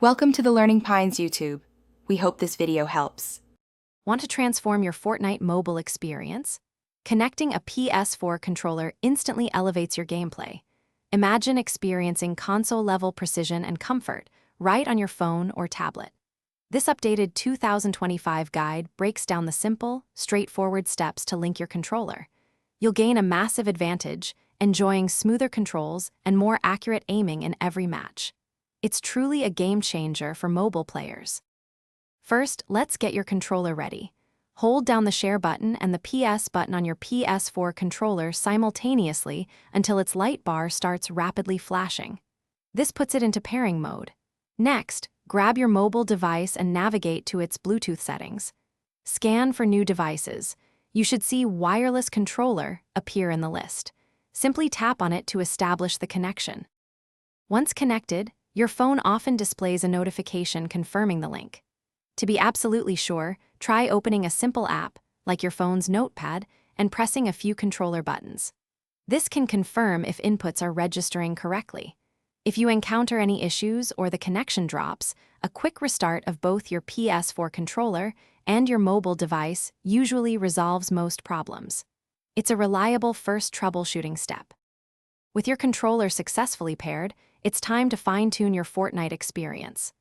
Welcome to the Learning Pines YouTube. We hope this video helps. Want to transform your Fortnite mobile experience? Connecting a PS4 controller instantly elevates your gameplay. Imagine experiencing console-level precision and comfort right on your phone or tablet. This updated 2025 guide breaks down the simple, straightforward steps to link your controller. You'll gain a massive advantage, enjoying smoother controls and more accurate aiming in every match. It's truly a game changer for mobile players. First, let's get your controller ready. Hold down the share button and the PS button on your PS4 controller simultaneously until its light bar starts rapidly flashing. This puts it into pairing mode. Next, grab your mobile device and navigate to its Bluetooth settings. Scan for new devices. You should see wireless controller appear in the list. Simply tap on it to establish the connection. Once connected, your phone often displays a notification confirming the link. To be absolutely sure, try opening a simple app, like your phone's notepad, and pressing a few controller buttons. This can confirm if inputs are registering correctly. If you encounter any issues or the connection drops, a quick restart of both your PS4 controller and your mobile device usually resolves most problems. It's a reliable first troubleshooting step. With your controller successfully paired, it's time to fine-tune your Fortnite experience.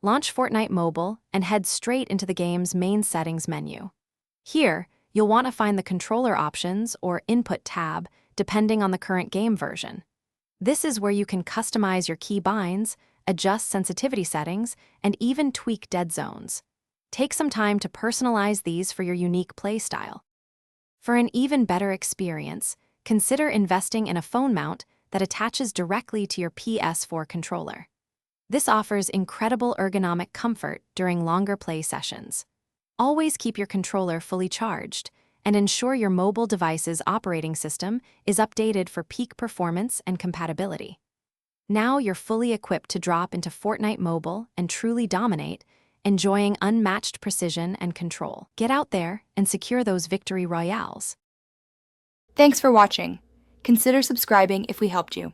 Launch Fortnite Mobile and head straight into the game's main settings menu. Here, you'll want to find the controller options or input tab depending on the current game version. This is where you can customize your key binds, adjust sensitivity settings, and even tweak dead zones. Take some time to personalize these for your unique playstyle. For an even better experience, consider investing in a phone mount that attaches directly to your PS4 controller. This offers incredible ergonomic comfort during longer play sessions. Always keep your controller fully charged and ensure your mobile device's operating system is updated for peak performance and compatibility. Now you're fully equipped to drop into Fortnite Mobile and truly dominate, enjoying unmatched precision and control. Get out there and secure those victory royales. Thanks for watching. Consider subscribing if we helped you.